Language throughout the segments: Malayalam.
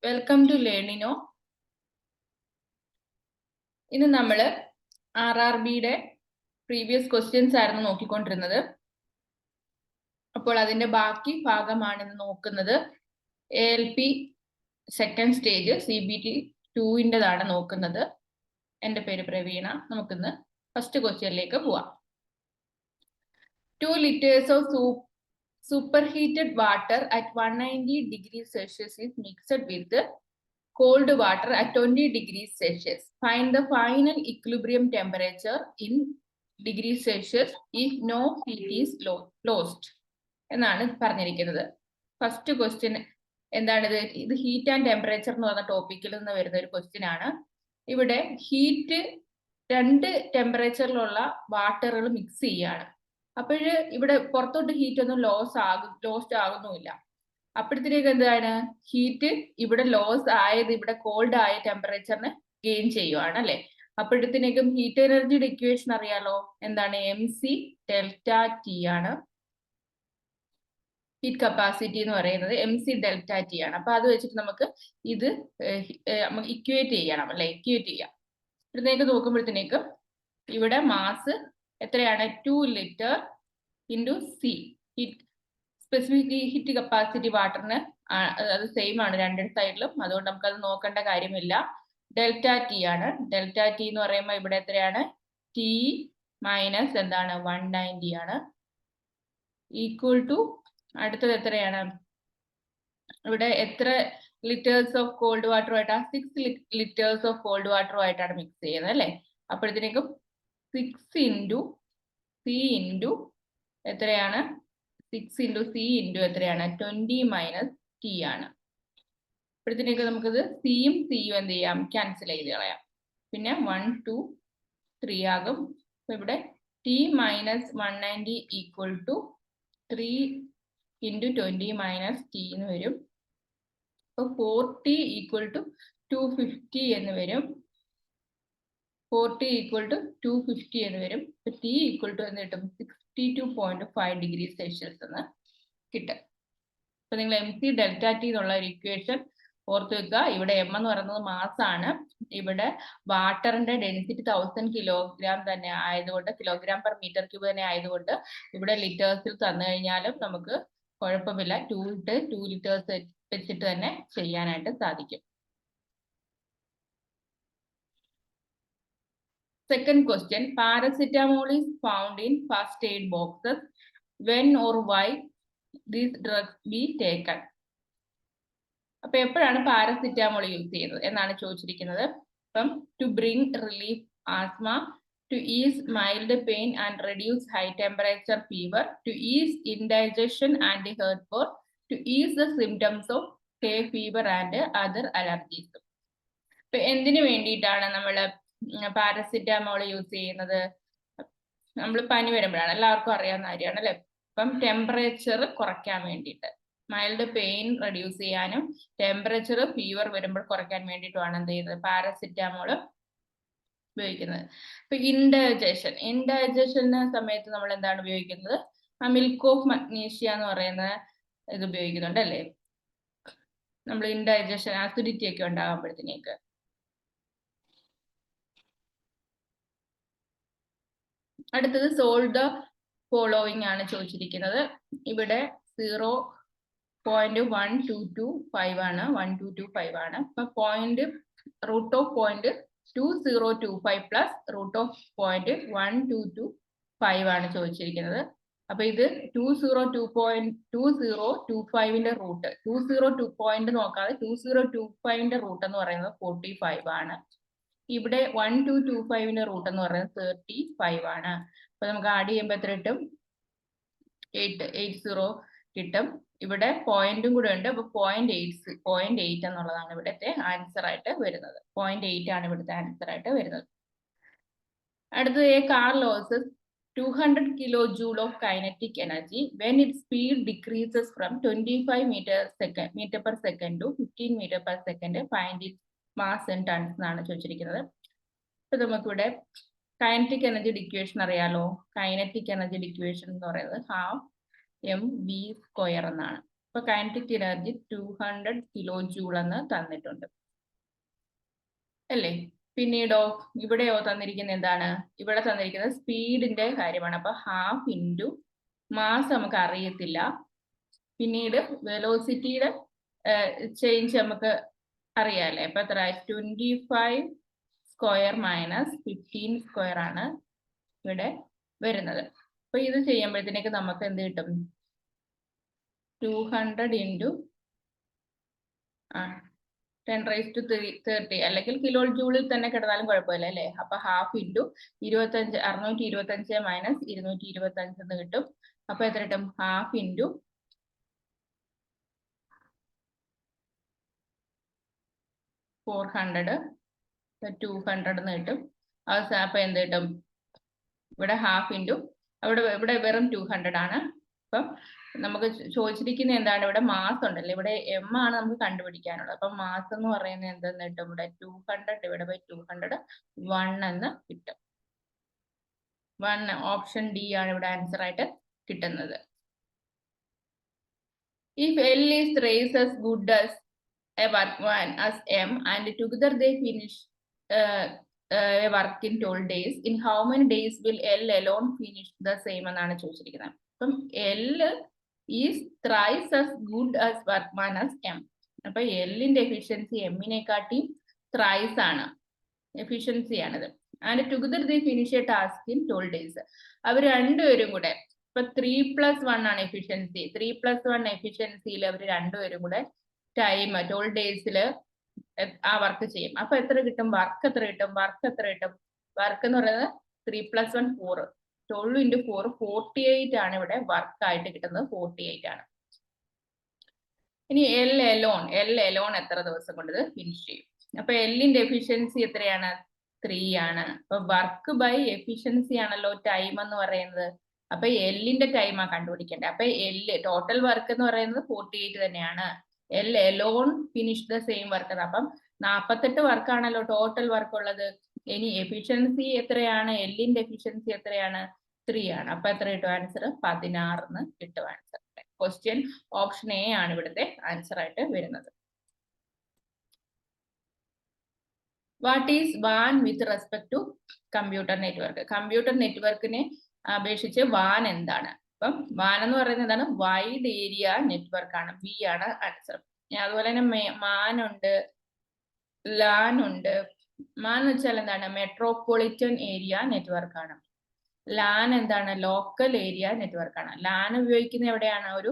Welcome to Learnino. ഇന്ന് നമ്മൾ RRBയുടെ പ്രീവിയസ് ക്വസ്റ്റ്യൻസ് ആയിരുന്നു നോക്കിക്കൊണ്ടിരുന്നത്. അപ്പോൾ അതിന്റെ ബാക്കി ഭാഗമാണ് ഇന്ന് നോക്കുന്നത്. ALP സെക്കൻഡ് സ്റ്റേജ് CBT 2-ൻ്റെതാണ് നോക്കുന്നത്. എൻ്റെ പേര് പ്രവീണ. നമുക്കിന്ന് ഫസ്റ്റ് ക്വസ്റ്റ്യനിലേക്ക് പോവാം. 2 liters of superheated water at 190 degrees Celsius is mixed with cold water at 20 degrees Celsius. Find the final equilibrium temperature in degrees Celsius if no heat is lost. എന്നാണ് പറഞ്ഞിരിക്കുന്നത്. ഫസ്റ്റ് ക്വസ്റ്റ്യൻ എന്താണിത്? ഇത് ഹീറ്റ് ആൻഡ് ടെമ്പറേച്ചർ എന്ന് പറഞ്ഞ ടോപ്പിക്കിൽ നിന്ന് വരുന്ന ഒരു ക്വസ്റ്റ്യൻ ആണ്. ഇവിടെ ഹീറ്റ് രണ്ട് ടെമ്പറേച്ചറിലുള്ള വാട്ടറുകൾ മിക്സ് ചെയ്യാണ്. അപ്പോൾ ഇവിടെ പുറത്തോട്ട് ഹീറ്റ് ഒന്നും ലോസ്റ്റ് ആകുന്നുമില്ല. അപ്പോഴത്തേക്ക് എന്താണ്? ഹീറ്റ് ഇവിടെ ലോസ് ആയത് ഇവിടെ കോൾഡ് ആയ ടെമ്പറേച്ചറിന് ഗെയിൻ ചെയ്യുവാണ് അല്ലെ. അപ്പോഴത്തേക്കും ഹീറ്റ് എനർജിയുടെ ഇക്വേഷൻ അറിയാലോ. എന്താണ്? MC ഡെൽറ്റ T ആണ്. ഹീറ്റ് കപ്പാസിറ്റി എന്ന് പറയുന്നത് MC ഡെൽറ്റ T ആണ്. അപ്പൊ അത് വെച്ചിട്ട് നമുക്ക് ഇത് ഇക്വേറ്റ് ചെയ്യണം അല്ലെ. ഇക്വേറ്റ് ചെയ്യാം. ഇവിടത്തേക്ക് നോക്കുമ്പോഴത്തേക്കും ഇവിടെ മാസ് എത്രയാണ്? 2 litre into C. Specific heat capacity വാട്ടറിന് അത് സെയിം ആണ് രണ്ട് സൈഡിലും. അതുകൊണ്ട് നമുക്കത് നോക്കേണ്ട കാര്യമില്ല. ഡെൽറ്റ T ആണ്. ഡെൽറ്റ T എന്ന് പറയുമ്പോൾ ഇവിടെ എത്രയാണ്? T മൈനസ് എന്താണ്? 190 ആണ്. ഈക്വൽ ടു അടുത്തത് എത്രയാണ്? ഇവിടെ എത്ര ലിറ്റേഴ്സ് ഓഫ് കോൾഡ് വാട്ടറുമായിട്ടാണ്? 6 ലിറ്റേഴ്സ് ഓഫ് കോൾഡ് വാട്ടറുമായിട്ടാണ് മിക്സ് ചെയ്യുന്നത് അല്ലേ. അപ്പോഴത്തേക്കും 6 ഇൻറ്റു C ഇൻറ്റു എത്രയാണ്? 6 ഇൻറ്റു C ഇൻറ്റു എത്രയാണ്? 20 മൈനസ് T ആണ്. അപ്പോഴത്തേക്ക് നമുക്കിത് സിയും സിയും എന്ത് ചെയ്യാം? ക്യാൻസൽ ചെയ്ത് കളയാം. പിന്നെ 1 2 3 ആകും. അപ്പൊ ഇവിടെ T minus 190 equal to 3 into 20 minus T എന്ന് വരും. അപ്പൊ 4T ഈക്വൽ ടു 250 എന്ന് വരും. 4T ഈക്വൽ ടു 250 എന്ന് വരും. അപ്പൊ T ഈക്വൽ ടു എന്ന് കിട്ടും 62.5 ഡിഗ്രി സെൽഷ്യസ് എന്ന് കിട്ടും. അപ്പൊ നിങ്ങൾ MC ഡെൽറ്റ T എന്നുള്ള ഒരു ഇക്വേഷൻ ഓർത്ത് വെക്കുക. ഇവിടെ M എന്ന് പറയുന്നത് മാസ് ആണ്. ഇവിടെ വാട്ടറിന്റെ ഡെൻസിറ്റി 1000 കിലോഗ്രാം തന്നെ ആയതുകൊണ്ട്, കിലോഗ്രാം പെർ മീറ്റർ ക്യൂബ് തന്നെ ആയതുകൊണ്ട് ഇവിടെ ലിറ്റേഴ്സിൽ തന്നു കഴിഞ്ഞാലും നമുക്ക് കുഴപ്പമില്ല. 2 ലിറ്റേഴ്സ് വെച്ചിട്ട് തന്നെ ചെയ്യാനായിട്ട് സാധിക്കും. Second question, paracetamol is found in first aid boxes. When or why these drugs be taken? അപ്പൊ എപ്പോഴാണ് പാരസിറ്റാമോൾ യൂസ് ചെയ്യുന്നത് എന്നാണ് ചോദിച്ചിരിക്കുന്നത്. അപ്പം to bring relief asthma, to ease mild pain and reduce high temperature fever, to ease indigestion and heartburn, to ease the symptoms of hay fever and other allergies. ഇപ്പൊ എന്തിനു വേണ്ടിയിട്ടാണ് നമ്മൾ പാരസിറ്റാമോൾ യൂസ് ചെയ്യുന്നത്? നമ്മൾ പനി വരുമ്പോഴാണ്, എല്ലാവർക്കും അറിയാവുന്ന കാര്യമാണ് അല്ലെ. അപ്പം ടെമ്പറേച്ചർ കുറയ്ക്കാൻ വേണ്ടിയിട്ട്, മൈൽഡ് പെയിൻ റെഡ്യൂസ് ചെയ്യാനും ടെമ്പറേച്ചർ ഫീവർ വരുമ്പോൾ കുറയ്ക്കാൻ വേണ്ടിയിട്ടുമാണ് എന്ത് ചെയ്യുന്നത്? പാരസിറ്റാമോൾ ഉപയോഗിക്കുന്നത്. ഇപ്പൊ ഇൻഡൈജഷന് സമയത്ത് നമ്മൾ എന്താണ് ഉപയോഗിക്കുന്നത്? മിൽക്ക് ഓഫ് മഗ്നീഷ്യ എന്ന് പറയുന്ന ഇത് ഉപയോഗിക്കുന്നുണ്ട് അല്ലേ. നമ്മൾ ഇൻഡൈജഷൻ ആസിഡിറ്റി ഒക്കെ ഉണ്ടാകുമ്പോഴത്തേക്ക്. അടുത്തത് സോൾവ് ദ ഫോളോവിങ് ആണ് ചോദിച്ചിരിക്കുന്നത്. ഇവിടെ 0.1225 ആണ്. 1225 ആണ്. അപ്പൊ √0.2025 പ്ലസ് √0.1225 ആണ് ചോദിച്ചിരിക്കുന്നത്. അപ്പൊ ഇത് 2025ന്റെ റൂട്ട്, 202 നോക്കാതെ 2025ന്റെ റൂട്ട് എന്ന് പറയുന്നത് 45 ആണ്. ഇവിടെ 1225ന്റെ റൂട്ട് എന്ന് പറയുന്നത് 35 ആണ്. അപ്പൊ നമുക്ക് ആഡ് ചെയ്യുമ്പോൾ എത്ര കിട്ടും? 880 കിട്ടും. ഇവിടെ പോയിന്റും കൂടെ ഉണ്ട്. അപ്പൊ 0.8 എന്നുള്ളതാണ് ഇവിടുത്തെ ആൻസർ ആയിട്ട് വരുന്നത്. 0.8 ആണ് ഇവിടുത്തെ ആൻസർ ആയിട്ട് വരുന്നത്. അടുത്തത്, A car losses 200 kilojoule of kinetic energy when its speed decreases from 25 meter per second to 15 meter per second. Find its mass in tons എന്നാണ് ചോദിച്ചിരിക്കുന്നത്. അപ്പൊ നമുക്കിവിടെ കൈനറ്റിക് എനർജിയുടെ ഇക്വേഷൻ അറിയാലോ. കൈനറ്റിക് എനർജിയുടെ ഇക്വേഷൻ എന്ന് പറയുന്നത് 12mv² എന്നാണ്. ഇപ്പൊ കൈനറ്റിക് എനർജി 200 കിലോ ജൂൾ എന്ന് തന്നിട്ടുണ്ട് അല്ലേ. പിന്നീടോ ഇവിടെയോ തന്നിരിക്കുന്നത് എന്താണ്? ഇവിടെ തന്നിരിക്കുന്നത് സ്പീഡിന്റെ കാര്യമാണ്. അപ്പൊ ഹാഫ് ഇൻറ്റു മാസ് നമുക്ക് അറിയത്തില്ല. പിന്നീട് വെലോസിറ്റിയുടെ ചേഞ്ച് നമുക്ക് അറിയാല്ലേ. അപ്പൊ എത്ര 25 സ്ക്വയർ മൈനസ് 15 സ്ക്വയർ ആണ് ഇവിടെ വരുന്നത്. അപ്പൊ ഇത് ചെയ്യുമ്പോഴത്തേക്ക് നമുക്ക് എന്ത് കിട്ടും? 200 ഇൻറ്റു 10⁻30 അല്ലെങ്കിൽ കിലോ ജൂളിൽ തന്നെ കിടന്നാലും കുഴപ്പമില്ല അല്ലേ. അപ്പൊ ഹാഫ് ഇൻറ്റു 625 മൈനസ് 225 എന്ന് കിട്ടും. അപ്പൊ എത്ര കിട്ടും? ഹാഫ് ഇൻറ്റു 400 200 എന്ന് കിട്ടും. അപ്പൊ എന്ത് കിട്ടും? ഇവിടെ ഹാഫ് ഇൻറ്റു ഇവിടെ വെറും 200 ആണ്. അപ്പം നമുക്ക് ചോദിച്ചിരിക്കുന്ന എന്താണ്? ഇവിടെ മാസ് ഉണ്ടല്ലോ, ഇവിടെ എം ആണ് നമുക്ക് കണ്ടുപിടിക്കാനുള്ളത്. അപ്പൊ മാസ് എന്ന് പറയുന്നത് എന്തെന്ന് കിട്ടും? ഇവിടെ 200 / 200 1 എന്ന് കിട്ടും. 1 ഓപ്ഷൻ ഡി ആണ് ഇവിടെ ആൻസർ ആയിട്ട് കിട്ടുന്നത്. If L is thrice as good as a workman as M and together they finish a work in 12 days, in how many days will L alone finish the same എന്നാണ് ചോദിച്ചിരിക്കുന്നത്. അപ്പം L is thrice as good as workman as M. അപ്പൊ എല്ലിന്റെ എഫിഷ്യൻസി എമ്മിനെക്കാട്ടി ത്രൈസ് ആണ്, എഫിഷ്യൻസി ആണിത്. And together they finish A task in 12 days. അവർ രണ്ടുപേരും കൂടെ ഇപ്പൊ 3+1 ആണ് എഫിഷ്യൻസി. 3+1 എഫിഷ്യൻസിയിൽ അവർ രണ്ടുപേരും കൂടെ ടൈം 12 days ആ വർക്ക് ചെയ്യും. അപ്പൊ എത്ര കിട്ടും? വർക്ക് എത്ര കിട്ടും? വർക്ക് എന്ന് പറയുന്നത് 3+1 4. 12 × 4 48 ആണ് ഇവിടെ വർക്ക് ആയിട്ട് കിട്ടുന്നത്. 48 ആണ്. ഇനി എൽ എലോൺ എത്ര ദിവസം കൊണ്ട് ഇത് ഫിനിഷ് ചെയ്യും? അപ്പൊ എല്ലിന്റെ എഫിഷ്യൻസി എത്രയാണ്? 3 ആണ്. അപ്പൊ വർക്ക് ബൈ എഫിഷ്യൻസി ആണല്ലോ ടൈം എന്ന് പറയുന്നത്. അപ്പൊ എല്ലിന്റെ ടൈമാ കണ്ടുപിടിക്കേണ്ടത്. അപ്പൊ എല്ല് ടോട്ടൽ വർക്ക് എന്ന് പറയുന്നത് 48 തന്നെയാണ്. L alone finish the same work. അപ്പം 48 വർക്കാണല്ലോ ടോട്ടൽ വർക്ക് ഉള്ളത്. ഇനി എഫിഷ്യൻസി എത്രയാണ്? എല്ലിന്റെ എഫിഷ്യൻസി എത്രയാണ്? 3 ആണ്. അപ്പൊ എത്ര കിട്ടും ആൻസർ? 16 എന്ന് കിട്ടും ആൻസർ. ക്വസ്റ്റ്യൻ ഓപ്ഷൻ എ ആണ് ഇവിടുത്തെ ആൻസർ ആയിട്ട് വരുന്നത്. വാട്ട് ഈസ് വാൻ with respect to computer network? Computer നെറ്റ്വർക്കിനെ അപേക്ഷിച്ച് വാൻ എന്താണ്? അപ്പം വാൻ എന്ന് പറയുന്നത് എന്താണ്? വൈഡ് ഏരിയ നെറ്റ്വർക്ക് ആണ്. ബി ആണ് ആൻസർ. അതുപോലെ തന്നെ മാനുണ്ട്, ലാൻ ഉണ്ട്. മാൻ എന്ന് വെച്ചാൽ എന്താണ്? മെട്രോപൊളിറ്റൻ ഏരിയ നെറ്റ്വർക്ക് ആണ്. ലാൻ എന്താണ്? ലോക്കൽ ഏരിയ നെറ്റ്വർക്ക് ആണ്. ലാൻ ഉപയോഗിക്കുന്നത് എവിടെയാണ്? ഒരു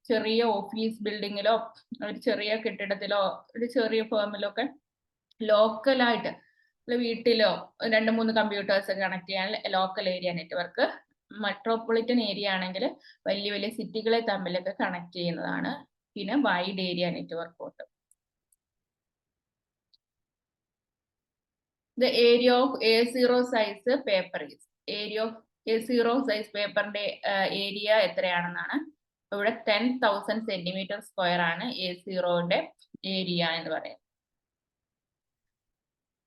ചെറിയ ഓഫീസ് ബിൽഡിങ്ങിലോ ഒരു ചെറിയ കെട്ടിടത്തിലോ ഒരു ചെറിയ ഫേമിലോ ഒക്കെ ലോക്കലായിട്ട് വീട്ടിലോ 2-3 കമ്പ്യൂട്ടേഴ്സ് കണക്ട് ചെയ്യാൻ local area network. Metropolitan area ആണെങ്കിൽ വലിയ വലിയ സിറ്റികളെ തമ്മിലൊക്കെ കണക്ട് ചെയ്യുന്നതാണ്. പിന്നെ വൈഡ് ഏരിയ നെറ്റ്വർക്ക് ഉണ്ട്. The area of A0 size paper is. Area of A0 size പേപ്പറിന്റെ ഏരിയ എത്രയാണെന്നാണ്. ഇവിടെ 10,000 cm² ആണ് A0ന്റെ ഏരിയ എന്ന് പറയുന്നത്.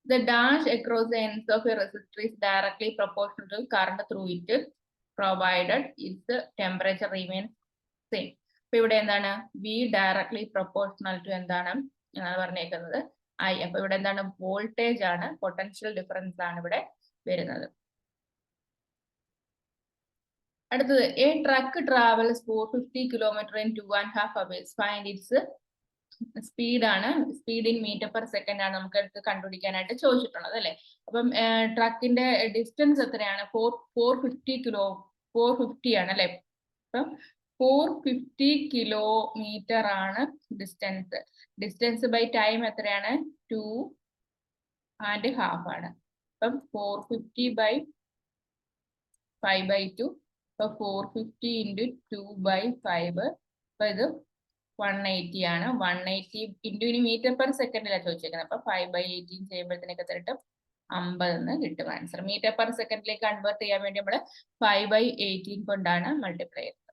The dash across the ends of a resistor is directly proportional to current through it, provided its temperature remains same. അപ്പൊ ഇവിടെ എന്താണ്? V directly proportional to എന്താണ് എന്നാണ് പറഞ്ഞേക്കുന്നത്? I. അപ്പൊ ഇവിടെ എന്താണ്? വോൾട്ടേജ് ആണ്, പൊട്ടൻഷ്യൽ ഡിഫറൻസ് ആണ് ഇവിടെ വരുന്നത്. അടുത്തത് A truck travels 450 km in 2.5 hours. Find it's speed ആണ്. സ്പീഡ് ഇൻ മീറ്റർ/സെക്കൻഡ് ആണ് നമുക്ക് കണ്ടുപിടിക്കാനായിട്ട് ചോദിച്ചിട്ടുള്ളത് അല്ലെ. അപ്പം ട്രക്കിന്റെ ഡിസ്റ്റൻസ് എത്രയാണ്? 450 ആണ് അല്ലെ. അപ്പം 450 കിലോമീറ്റർ ആണ് ഡിസ്റ്റൻസ്. ഡിസ്റ്റൻസ് ബൈ ടൈം എത്രയാണ്? 2.5 ആണ്. അപ്പം 450 / 5/2. അപ്പൊ 450 × 2/5. അപ്പൊ ഇത് 180 ആണ്. 180 ഇൻറ്റു ഇനി മീറ്റർ/സെക്കൻഡിലാണ് ചോദിച്ചേക്കുന്നത്. അപ്പൊ 5/18 ചെയ്യുമ്പോഴത്തേക്ക് എത്ര കിട്ടും? 50 എന്ന് കിട്ടും ആൻസർ. മീറ്റർ/സെക്കൻഡിലേക്ക് കൺവേർട്ട് ചെയ്യാൻ വേണ്ടി നമ്മൾ 5/18 കൊണ്ടാണ് മൾട്ടിപ്ലൈ ചെയ്യുന്നത്.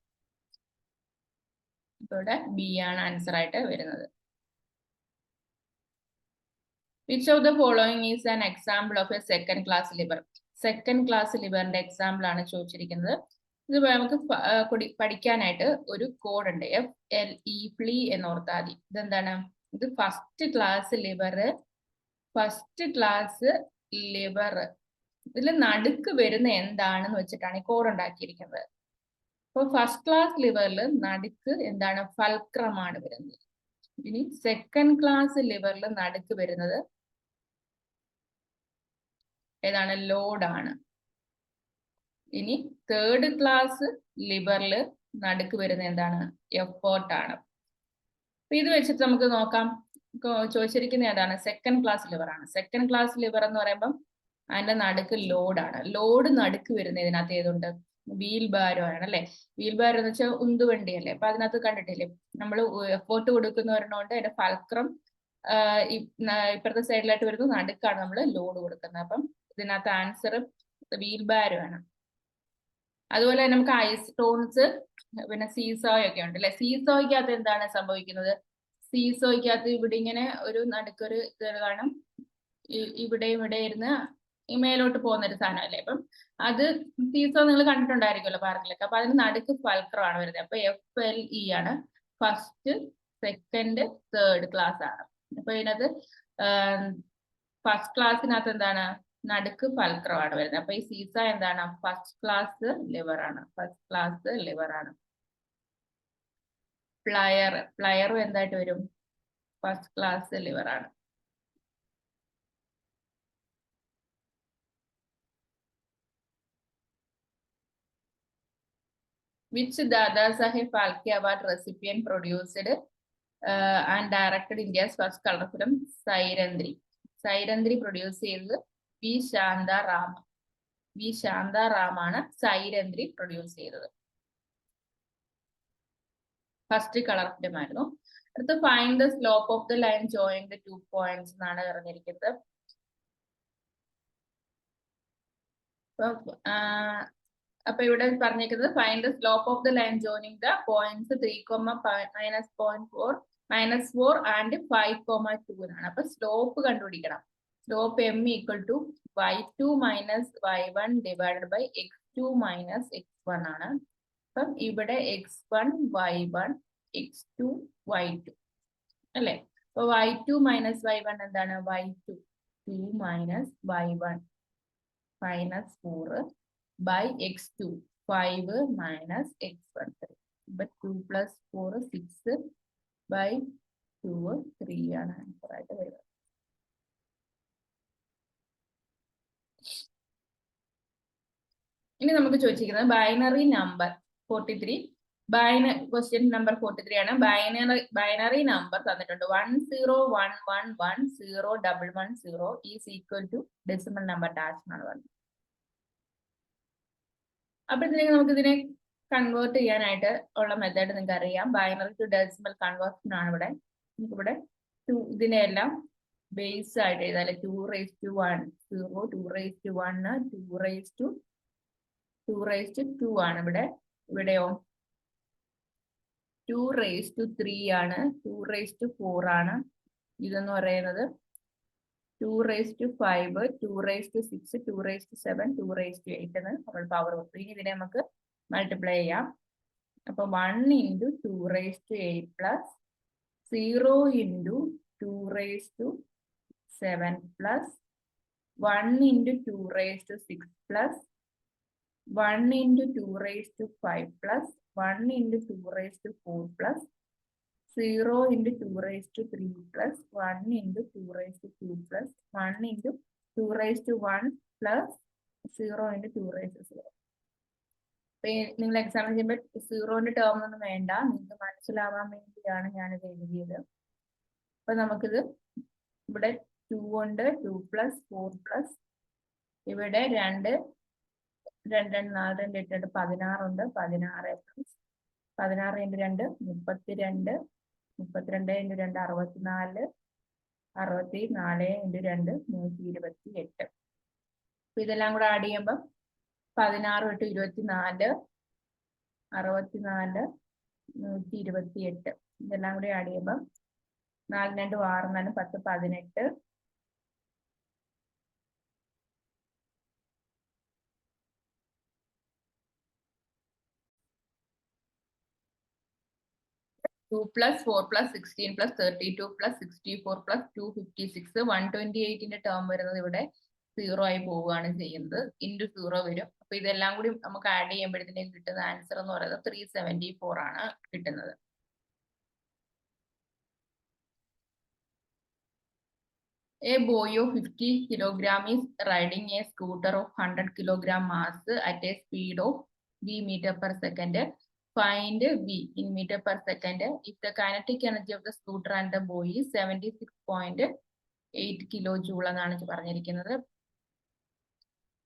ഇവിടെ ബി ആണ് ആൻസർ ആയിട്ട് വരുന്നത്. Which of the following is an example of a second class lever? Second class ലിവറിന്റെ എക്സാമ്പിൾ ആണ് ചോദിച്ചിരിക്കുന്നത്. ഇത് നമുക്ക് പഠിക്കാനായിട്ട് ഒരു കോഡ് ഉണ്ട്, FLE ഫ്ലീ എന്നോർത്താൽ മതി. ഇതെന്താണ്? ഇത് ഫസ്റ്റ് ക്ലാസ് ലിവർ. ഇതിൽ നടുക്ക് വരുന്ന എന്താണെന്ന് വെച്ചിട്ടാണ് ഈ കോഡ് ഉണ്ടാക്കിയിരിക്കുന്നത്. അപ്പൊ ഫസ്റ്റ് ക്ലാസ് ലിവറിൽ നടുക്ക് എന്താണ്? ഫൽക്രമാണ് വരുന്നത്. ഇനി സെക്കൻഡ് ക്ലാസ് ലിവറിൽ നടുക്ക് വരുന്നത് ഏതാണ്? ലോഡാണ്. ഇനി തേർഡ് ക്ലാസ് ലിവറിൽ നടുക്ക് വരുന്ന എന്താണ്? എഫേർട്ടാണ്. അപ്പൊ ഇത് വെച്ചിട്ട് നമുക്ക് നോക്കാം. ചോദിച്ചിരിക്കുന്ന ഏതാണ്? സെക്കൻഡ് ക്ലാസ് ലിവർ ആണ്. സെക്കൻഡ് ക്ലാസ് ലിവർ എന്ന് പറയുമ്പം അതിന്റെ നടുക്ക് ലോഡാണ്. ലോഡ് നടുക്ക് വരുന്ന ഇതിനകത്ത് ഏതുണ്ട്? വീൽ ബാരോ ആണ് അല്ലെ. വീൽ ബാരോ എന്ന് വെച്ചാൽ ഉന്തുവണ്ടിയല്ലേ. അപ്പൊ അതിനകത്ത് കണ്ടിട്ടില്ലേ, നമ്മൾ എഫേർട്ട് കൊടുക്കുന്ന ഒരെണ്ണമുണ്ട്, അതിന്റെ ഫൽക്രം ഇപ്പുറത്തെ സൈഡിലായിട്ട് വരുന്ന നടുക്കാണ് നമ്മൾ ലോഡ് കൊടുക്കുന്നത്. അപ്പം ഇതിനകത്ത് ആൻസർ വീൽ ബാരോ ആണ്. അതുപോലെ തന്നെ നമുക്ക് ഐസ് സ്റ്റോൺസ്, പിന്നെ സീസോയ് ഒക്കെ ഉണ്ട് അല്ലെ. സീസോയ്ക്കകത്ത് എന്താണ് സംഭവിക്കുന്നത്? സീസോയ്ക്കകത്ത് ഇവിടെ ഇങ്ങനെ ഒരു നടുക്കൊരു ഇത് കാണും, ഇവിടെ ഇരുന്ന് ഈ മേലോട്ട് പോകുന്ന ഒരു സാധനം അല്ലേ. അപ്പം അത് സീസോ നിങ്ങൾ കണ്ടിട്ടുണ്ടായിരിക്കുമല്ലോ പാർക്കിലൊക്കെ. അപ്പൊ അതിന് നടുക്ക് ഫൽക്രമാണ് വരുന്നത്. അപ്പൊ FLE ആണ്. ഫസ്റ്റ്, സെക്കൻഡ്, തേർഡ് ക്ലാസ് ആണ്. അപ്പൊ ഇതിനകത്ത് ഫസ്റ്റ് ക്ലാസ്സിനകത്ത് എന്താണ്? നടുക്ക് ഫൽക്രമാണ് വരുന്നത്. അപ്പൊ ഈ സീസ എന്താണ്? ഫസ്റ്റ് ക്ലാസ് ലിവർ ആണ്. ഫസ്റ്റ് ക്ലാസ് ലിവർ ആണ്. പ്ലയറും എന്തായിട്ട് വരും? ഫസ്റ്റ് ക്ലാസ് ലിവർ ആണ്. Which Dada Saheb Phalke Award recipient produced and directed India's first color film Sairandri? Sairandri produced ചെയ്തത് V. Shantaram. V. Shantaram ആണ് Sairandri produce ചെയ്തത്. ഫസ്റ്റ് കളർ ഫിലിം ആയിരുന്നു. അടുത്ത് find the slope of the line ജോയിങ് the 2 points എന്നാണ് പറഞ്ഞിരിക്കുന്നത്. അപ്പൊ ഇവിടെ പറഞ്ഞിരിക്കുന്നത് find the slope of the line joining the points 3,-0.4 -4 and 5,2 എന്നാണ്. അപ്പൊ സ്ലോപ്പ് കണ്ടുപിടിക്കണം. Slope m = y2 - y1 divided by x2 - x1 ആണ്. അപ്പം ഇവിടെ x1 y1 x2 y2 അല്ലെ. അപ്പൊ y2 - y1 എന്താണ്? y2 2 - y1 -4 by x2 5 - x1 3. But 2 + 4 6 by 2 3 ആണ് ആൻസർ ആയിട്ട് വരുന്നത്. ഇനി നമുക്ക് ചോദിച്ചിരിക്കുന്നത് ബൈനറി നമ്പർ 43. ക്വസ്റ്റ്യൻ നമ്പർ 43 ആണ്. ബൈനറി നമ്പർ തന്നിട്ടുണ്ട് 1011101110 is equal to decimal number dash എന്നാണ് പറഞ്ഞത്. അപ്പൊ നമുക്ക് ഇതിനെ കൺവേർട്ട് ചെയ്യാനായിട്ട് ഉള്ള മെത്തേഡ് നിങ്ങൾക്ക് അറിയാം. ബൈനറി ടു ഡെസിമൽ കൺവേർഷൻ ആണ് ഇവിടെ. നമുക്കിവിടെ ഇതിനെല്ലാം ബേസ് ആയിട്ട് എഴുതാം. 2^1 0 2^1 2^2 ആണ് ഇവിടെ. ഇവിടെയോ 2^3 ആണ്, 2^4 ആണ്. ഇതെന്ന് പറയുന്നത് 2^5 2^6 2^7 2^8 എന്ന് നമ്മൾ പവർ കൊടുത്തു. ഇനി ഇതിനെ നമുക്ക് മൾട്ടിപ്ലൈ ചെയ്യാം. അപ്പൊ 1 × 2^8 plus 0 × 2^7 plus 1 × 2^6 plus 1 × 2^5 plus 1 × 2^4 plus 0 × 2^3 plus 1 × 2^2 plus 1 × 2^1 plus 0 × 2^0. നിങ്ങൾ എക്സാമിന് ചെയ്യുമ്പോൾ 0ന്റെ ടേം ഒന്നും വേണ്ട, നിങ്ങൾക്ക് മനസ്സിലാവാൻ വേണ്ടിയാണ് ഞാനിത് എഴുതിയത്. അപ്പൊ നമുക്കിത് ഇവിടെ 2 ഉണ്ട്, 2 + 4 പ്ലസ് ഇവിടെ 2 2 4 2 8 16 ഉണ്ട്, 16 പ്ലസ് 16 × 2 32 32 × 2 64 64 × 2 128. അപ്പൊ ഇതെല്ലാം കൂടെ ആഡ് ചെയ്യുമ്പോൾ 16 × 24 64 128. ഇതെല്ലാം കൂടെ ആഡ് ചെയ്യുമ്പോൾ 4 2 6 4 10 18 . 2 plus 4 plus 16 plus 32 plus 64 plus 256 128ന്റെ term വരുന്നത് ഇവിടെ 0 ആയി പോവുകയാണ് ചെയ്യുന്നത്. ഇൻറ്റു 0 വരും. അപ്പൊ ഇതെല്ലാം കൂടി നമുക്ക് ആഡ് ചെയ്യുമ്പോഴത്തേക്ക് കിട്ടുന്ന ആൻസർ എന്ന് പറയുന്നത് 374 ആണ് കിട്ടുന്നത്. A boy of 50 kilogram is riding a scooter of 100 kilogram mass at a speed of v meter per second. Find v in meter per second if the kinetic energy of the scooter and the boy is 76.8 kilojoule എന്നാണ് പറഞ്ഞിരിക്കുന്നത്.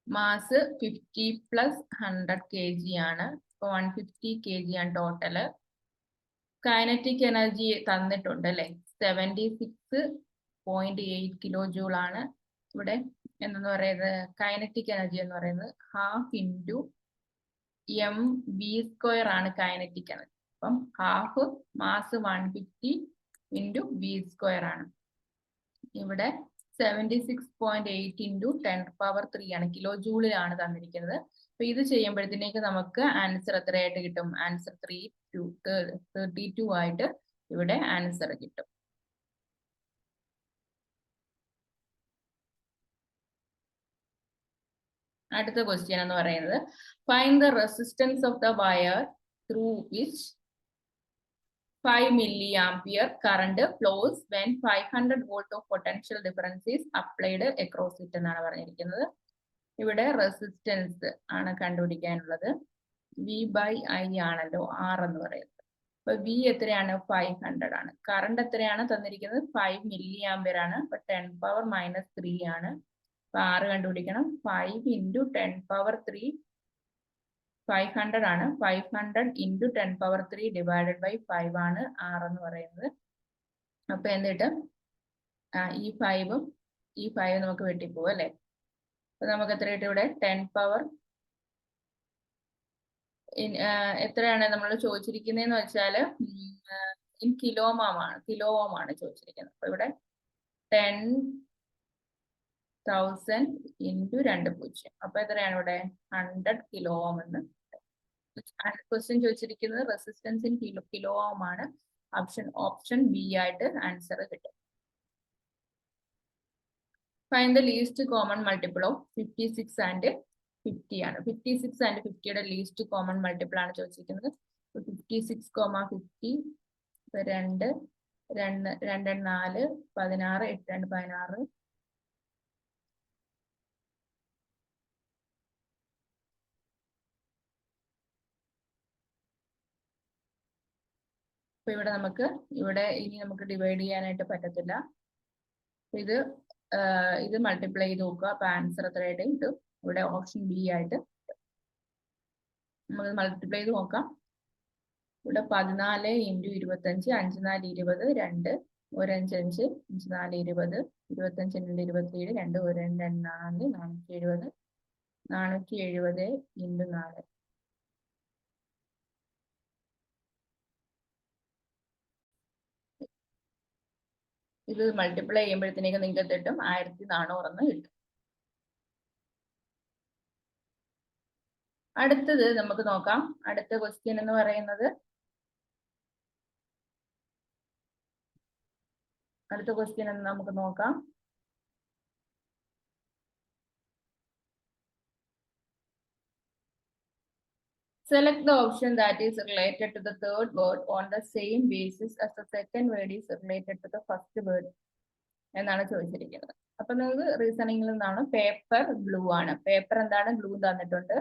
മാസ് 50 പ്ലസ് 100 kg ആണ്. 150 kg ആണ് ടോട്ടൽ. കൈനറ്റിക് എനർജി തന്നിട്ടുണ്ട് അല്ലെ, 76.8 കിലോജൂൾ ആണ്. ഇവിടെ എന്തെന്ന് പറയുന്നത്, കൈനറ്റിക് എനർജി എന്ന് പറയുന്നത് half into M V square ആണ് കൈനറ്റിക് എനർജി. അപ്പം half mass 150 into V square ആണ്. ഇവിടെ 76.8 ഇൻറ്റു 10⁻³ ആണ്, കിലോ ജൂളിലാണ് തന്നിരിക്കുന്നത്. അപ്പൊ ഇത് ചെയ്യുമ്പോഴത്തേക്ക് നമുക്ക് ആൻസർ എത്രയായിട്ട് കിട്ടും? ആൻസർ 32 ആയിട്ട് ഇവിടെ ആൻസർ കിട്ടും. അടുത്ത ക്വസ്റ്റ്യൻ എന്ന് പറയുന്നത് find the resistance of the wire through which 5 milliampere current flows when 500 volt of potential difference is applied across it എന്നാണ് പറഞ്ഞിരിക്കുന്നത്. ഇവിടെ റെസിസ്റ്റൻസ് ആണ് കണ്ടുപിടിക്കാനുള്ളത്. വി ബൈ ഐ ആണല്ലോ ആർ എന്ന് പറയുന്നത്. അപ്പൊ വി എത്രയാണ്? 500 ആണ്. കറണ്ട് എത്രയാണ് തന്നിരിക്കുന്നത്? 5 milliampere ആണ്. അപ്പൊ 10⁻³ ആണ്. അപ്പൊ ആർ കണ്ടുപിടിക്കണം. 5 ഇൻറ്റു 10⁻³ 500 ആണ്. 500 ഇൻറ്റു 10⁻³ ഡിവൈഡഡ് ബൈ 5 ആണ് ആർ എന്ന് പറയുന്നത്. അപ്പൊ എന്നിട്ട് ഈ 5ഉം ഈ 5 നമുക്ക് വെട്ടിപ്പോവും അല്ലെ. അപ്പൊ നമുക്ക് എത്ര കിട്ടും ഇവിടെ? 10 എത്രയാണ് നമ്മൾ ചോദിച്ചിരിക്കുന്നതെന്ന് വെച്ചാൽ ഇൻ കിലോം ആണ് ചോദിച്ചിരിക്കുന്നത്. അപ്പൊ ഇവിടെ 10,000 ഇൻറ്റു 2 അപ്പൊ എത്രയാണ് ഇവിടെ? 100 കിലോ ഓം എന്ന്. ക്വസ്റ്റ്യൻ ചോദിച്ചിരിക്കുന്നത് റെസിസ്റ്റൻസ് ഇൻ കിലോ ഓം ആണ്. ഓപ്ഷൻ ബി ആയിട്ട് ആൻസർ കിട്ടും. Find the least common multiple of 56 and 50 ആണ്. 56 ആൻഡ് 50യുടെ ലീസ്റ്റ് കോമൺ മൾട്ടിപ്പിൾ ആണ് ചോദിച്ചിരിക്കുന്നത്. 56, 50 2 2 2 4 16 8 2 16. അപ്പൊ ഇവിടെ ഇനി നമുക്ക് ഡിവൈഡ് ചെയ്യാനായിട്ട് പറ്റത്തില്ല. ഇത് മൾട്ടിപ്ലൈ ചെയ്ത് നോക്കുക. അപ്പൊ ആൻസർ എത്രയായിട്ട് കിട്ടും? ഇവിടെ ഓപ്ഷൻ ബി ആയിട്ട് നമ്മൾ മൾട്ടിപ്ലൈ ചെയ്ത് നോക്കാം. ഇവിടെ 14 ഇൻറ്റു 25 5 4 20 2 1 5 5 5 4 20 25 2 27 2 1 2 4 470 470 ഇൻറ്റു 4. ഇത് മൾട്ടിപ്ലൈ ചെയ്യുമ്പോഴത്തേക്ക് നിങ്ങൾക്ക് കിട്ടും 1400 എന്ന് കിട്ടും. അടുത്തത് നമുക്ക് നോക്കാം. അടുത്ത ക്വസ്റ്റ്യൻ എന്ന് പറയുന്നത് നമുക്ക് നോക്കാം. Select the option that is related to the third word on the same basis as the second word is related to the first word എന്നാണ് ചോദിച്ചിരിക്കുന്നത്. അപ്പൊ നിങ്ങൾക്ക് റീസണിങ്ങിൽ നിന്നാണ് പേപ്പർ ബ്ലൂ ആണ്. പേപ്പർ എന്താണ്? ബ്ലൂ തന്നിട്ടുണ്ട്.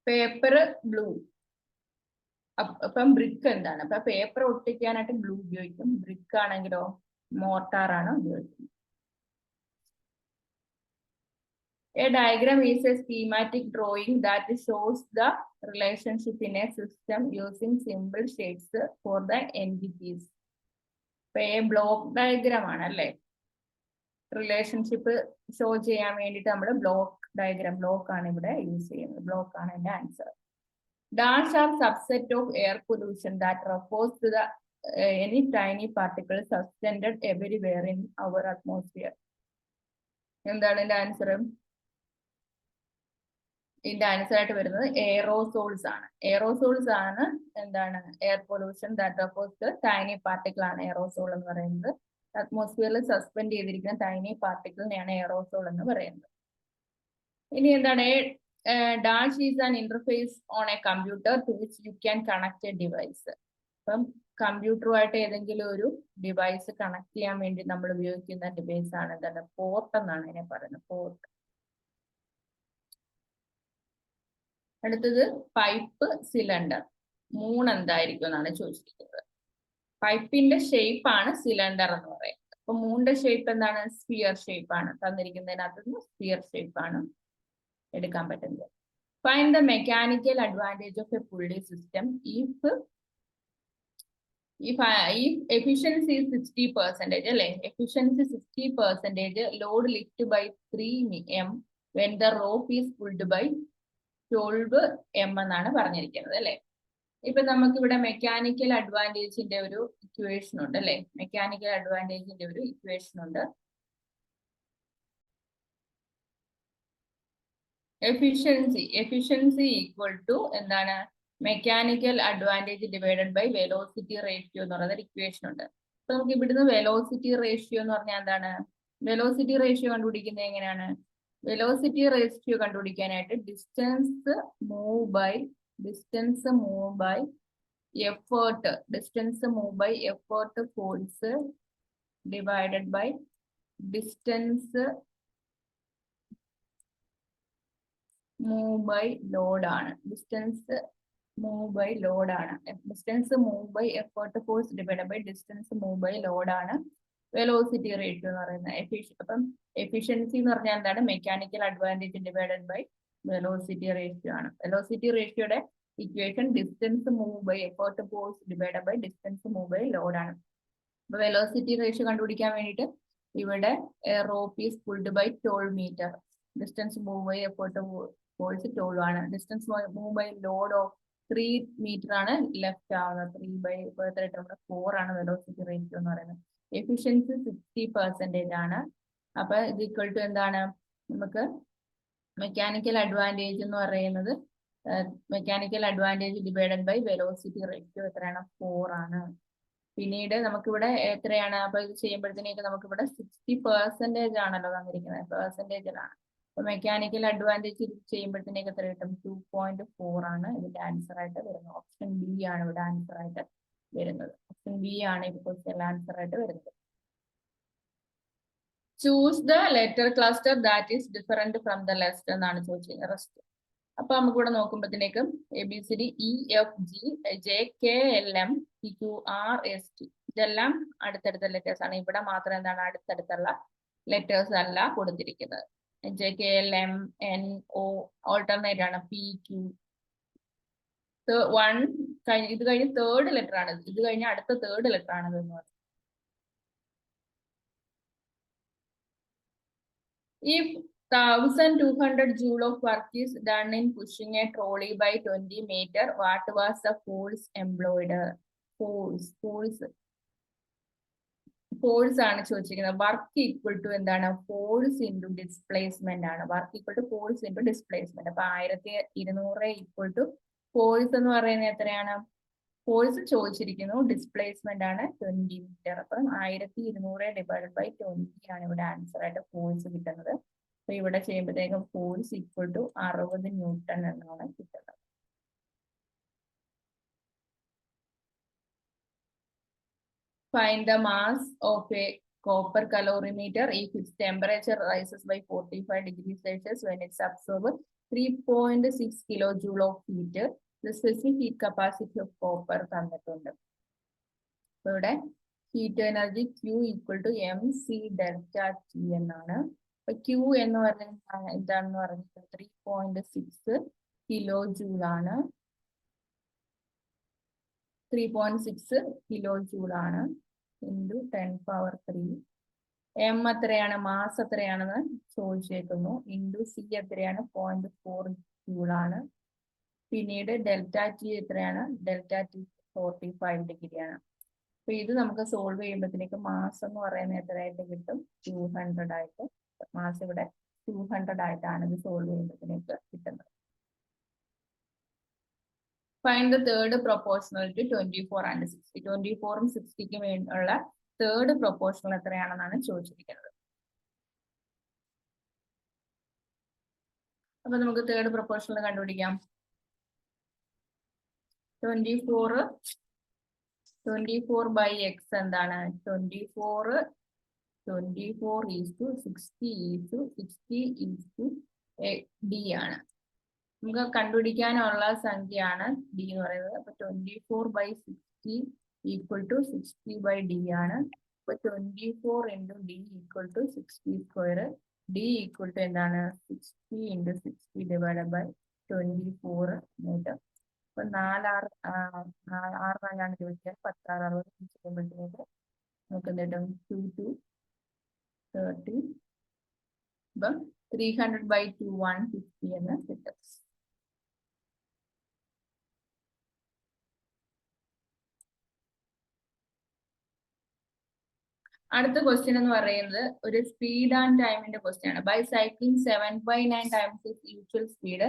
Paper blue. അപ്പം ബ്രിക്ക് എന്താണ്? അപ്പൊ പേപ്പർ ഒട്ടിക്കാനായിട്ട് ബ്ലൂ ഉപയോഗിക്കും. ബ്രിക്ക് ആണെങ്കിലോ മോർട്ടാർ ആണ് ഉപയോഗിക്കുന്നത്. A diagram is a schematic drawing that shows the relationship in a system using simple shades for the entities. A block diagram ആണ് അല്ലേ? റിലേഷൻഷിപ്പ് ഷോ ചെയ്യാൻ വേണ്ടിയിട്ട് നമ്മൾ ബ്ലോക്ക് ആണ് ഇവിടെ യൂസ് ചെയ്യുന്നത്. ബ്ലോക്ക് ആണ് എന്റെ answer. Dash are subset of air pollution that refers to the any tiny particles suspended everywhere in our atmosphere. എന്താണ് എന്റെ ആൻസർ? ഇതിന്റെ ആൻസർ ആയിട്ട് വരുന്നത് എയറോസോൾസ് ആണ്. എയറോസോൾസ് ആണ് എന്താണ് air pollution that of tiny particle ആണ് എയറോസോൾ എന്ന് പറയുന്നത്. അറ്റ്മോസ്ഫിയറിൽ സസ്പെൻഡ് ചെയ്തിരിക്കുന്ന ടൈനി പാർട്ടിക്കിളിനെയാണ് എയറോസോൾ എന്ന് പറയുന്നത്. ഇനി എന്താണ് dash is an interface on a computer to which you can connect a device. അപ്പം കമ്പ്യൂട്ടറുമായിട്ട് ഏതെങ്കിലും ഒരു ഡിവൈസ് കണക്ട് ചെയ്യാൻ വേണ്ടി നമ്മൾ ഉപയോഗിക്കുന്ന ഡിവൈസ് ആണ് എന്താണ് പോർട്ട് എന്നാണ് ഇതിനെ പറയുന്നത്, പോർട്ട്. അടുത്തത് പൈപ്പ് സിലിണ്ടർ. എന്തായിരിക്കും എന്നാണ് ചോദിച്ചിരിക്കുന്നത്. പൈപ്പിന്റെ ഷേപ്പ് ആണ് സിലിണ്ടർ എന്ന് പറയുന്നത്. അപ്പൊ മൂണിന്റെ ഷേപ്പ് എന്താണ്? സ്ഫിയർ ഷേപ്പ് ആണ്. തന്നിരിക്കുന്നതിനകത്ത് സ്ഫിയർ ഷേപ്പ് ആണ് എടുക്കാൻ പറ്റുന്നത്. Find the mechanical advantage of A പുള്ളി സിസ്റ്റം ഇഫ് efficiency is 60%, അല്ലേ? Efficiency 60%, load lift by 3 m when the rope is pulled by 12 m എന്നാണ് പറഞ്ഞിരിക്കുന്നത്, അല്ലേ? ഇപ്പൊ നമുക്ക് ഇവിടെ മെക്കാനിക്കൽ അഡ്വാൻറ്റേജിന്റെ ഒരു ഇക്വേഷൻ ഉണ്ട്, അല്ലേ? മെക്കാനിക്കൽ അഡ്വാൻറ്റേജിന്റെ ഒരു ഇക്വേഷൻ ഉണ്ട്. എഫിഷ്യൻസി ഈക്വൽ ടു എന്താണ്? Mechanical advantage divided by velocity ratio എന്ന് പറയുന്ന ഇക്വേഷൻ ഉണ്ട്. അപ്പൊ നമുക്ക് ഇവിടുന്ന് വെലോസിറ്റി റേഷ്യോ എന്ന് പറഞ്ഞാൽ എന്താണ്? വെലോസിറ്റി റേഷ്യോ കണ്ടുപിടിക്കുന്നത് എങ്ങനെയാണ്? വെലോസിറ്റി റേഷ്യോ കണ്ടുപിടിക്കാനായിട്ട് distance move by effort force divided by distance move by load ആണ്. Distance move by effort force divided by distance move by load ആണ് വെലോസിറ്റി റേഷ്യോ എന്ന് പറയുന്നത്. അപ്പം എഫിഷ്യൻസി എന്ന് പറഞ്ഞാൽ എന്താണ്? Mechanical advantage divided by velocity ratio ആണ്. വെലോസിറ്റി റേഷ്യോയുടെ equation distance move by effort force divided by distance move by load ആണ്. അപ്പൊ വെലോസിറ്റി റേഷ്യോ കണ്ടുപിടിക്കാൻ വേണ്ടിയിട്ട് ഇവിടെ rope is pulled by 12 metre. Distance move by effort force 12 ആണ്. Distance move by load of 3 metre ആണ് ലെഫ്റ്റ് ആവുന്നത്. 3/4 ആണ് വെലോസിറ്റി റേഷ്യോ എന്ന് പറയുന്നത്. എഫിഷ്യൻസി 60% ആണ്. അപ്പൊ ഇത് ഈക്വൽ ടു എന്താണ്? നമുക്ക് മെക്കാനിക്കൽ അഡ്വാൻറ്റേജ് എന്ന് പറയുന്നത് mechanical advantage divided by velocity ratio എത്രയാണ്? 4 ആണ്. പിന്നീട് നമുക്കിവിടെ എത്രയാണ്? അപ്പൊ ഇത് ചെയ്യുമ്പോഴത്തേക്ക് നമുക്കിവിടെ 60% ആണല്ലോ തന്നിരിക്കുന്നത്, പെർസെൻറ്റേജിലാണ്. അപ്പൊ മെക്കാനിക്കൽ അഡ്വാൻറ്റേജ് ചെയ്യുമ്പോഴത്തേക്ക് എത്ര കിട്ടും? 2.4 ആണ് ഇതിന്റെ ആൻസർ ആയിട്ട് വരുന്നത്. ഓപ്ഷൻ ബി ആണ് ഇവിടെ ആൻസർ ആയിട്ട് വരുന്നത്. ഓപ്ഷൻ ബി ആണ് ഇപ്പോൾ ആൻസർ ആയിട്ട് വരുന്നത്. Choose the letter cluster that is different from the lust എന്നാണ് ചോദിച്ചിരിക്കുന്നത്. റെസ്റ്റ്. അപ്പൊ നമുക്ക് ഇവിടെ നോക്കുമ്പോഴത്തേക്കും ABCD EFG JKLM PQRST ഇതെല്ലാം അടുത്തടുത്ത ലെറ്റേഴ്സ് ആണ്. ഇവിടെ മാത്രം എന്താണ് അടുത്തടുത്തുള്ള ലെറ്റേഴ്സ് അല്ല കൊടുത്തിരിക്കുന്നത്. JKLM NO ഓൾട്ടർനേറ്റ് ആണ്. PQ ഇത് കഴിഞ്ഞ് തേർഡ് ലെറ്റർ ആണ്. ഇത് കഴിഞ്ഞ അടുത്ത തേർഡ് ലെറ്റർ ആണ് എന്ന് പറയുന്നത്. If 1200 joule of work is done in pushing a trolley by 20 meter, what was the force employed? Force ആണ് ചോദിച്ചിരിക്കുന്നത്. വർക്ക് ഈക്വൽ ടു എന്താണ്? ഫോഴ്സ് ഇൻറ്റു ഡിസ്പ്ലേസ്മെന്റ് ആണ്. Work equal to force into displacement. അപ്പൊ 1200 ഈക്വൽ ടു ഫോഴ്സ് എന്ന് പറയുന്നത് എത്രയാണ്? ഫോഴ്സ് ചോദിച്ചിരിക്കുന്നു, ഡിസ്പ്ലേസ്മെന്റ് ആണ് 20 മീറ്റർ. അപ്പം 1200 ഡിവൈഡഡ് ബൈ 20 ആണ് ഇവിടെ ആൻസർ ആയിട്ട് ഫോഴ്സ് കിട്ടുന്നത്. അപ്പൊ ഇവിടെ ചെയ്യുമ്പോഴത്തേക്കും ഫോഴ്സ് ഈക്വൽ ടു 60 ന്യൂട്ടൺ എന്നാണ് കിട്ടുന്നത്. Find the mass of a copper calorimeter if its temperature rises by 45 degrees Celsius when it's absorbed 3.6 kilojoule of heat. The specific heat capacity of copper തന്നിട്ടുണ്ട്. അപ്പൊ ഇവിടെ heat energy Q equal to MC delta T എന്നാണ്. അപ്പൊ Q എന്ന് പറയുന്നത് എന്താണെന്ന് പറഞ്ഞിട്ട് 3.6 കിലോ ജൂൾ ആണ്. 3.6 കിലോ ജൂൾ ആണ് ഇൻറ്റു 10⁻³ M എത്രയാണ്? മാസ് എത്രയാണെന്ന് ചോദിച്ചേക്കുന്നു. ഇൻറ്റു C എത്രയാണ്? 0.4 ജൂൾ ആണ്. പിന്നീട് ഡെൽറ്റ T എത്രയാണ്? ഡെൽറ്റ T 45 ഡിഗ്രി ആണ്. അപ്പൊ ഇത് നമുക്ക് സോൾവ് ചെയ്യുമ്പോഴത്തേക്ക് മാസ് എന്ന് പറയുന്നത് എത്രയായിട്ട് കിട്ടും? 200 ആയിട്ട്. മാസ് ഇവിടെ 200 ആയിട്ടാണ് ഇത് സോൾവ് ചെയ്യുമ്പോഴത്തേക്ക് കിട്ടുന്നത്. Find the third proportional to 24 and 60. 24ഉം 60ക്കും വേണ്ടിയുള്ള തേർഡ് പ്രൊപ്പോർഷണൽ എത്രയാണെന്നാണ് ചോദിച്ചിരിക്കുന്നത്. അപ്പൊ നമുക്ക് തേർഡ് പ്രൊപ്പോർഷണൽ കണ്ടുപിടിക്കാം. 24 ബൈ എക്സ് എന്താണ്? 24 ഈസ് ടു 60 ഡി ആണ്. നമുക്ക് കണ്ടുപിടിക്കാനുള്ള സംഖ്യയാണ് ഡി എന്ന് പറയുന്നത്. അപ്പൊ 24 by 60 equal to 60 by D ആണ്. അപ്പൊ 24 into D equal to 60 square. D equal to എന്താണ്? 60 ഇൻറ്റു 60 ഡിവൈഡഡ് ബൈ 24 എന്നിട്ട് അപ്പൊ 4 ചോദിച്ചാൽ 10 6 60 ചെയ്യുമ്പോഴത്തേക്ക് നമുക്ക് എന്തിട്ടും 2 2 30. അപ്പം 300 ബൈ 2 150 എന്ന് കിട്ടും. അടുത്ത ക്വസ്റ്റ്യൻ എന്ന് പറയുന്നത് ഒരു സ്പീഡ് ആൻഡ് ടൈമിന്റെ ക്വസ്റ്റ്യൻ ആണ്. By cycling 7/9 times his usual speed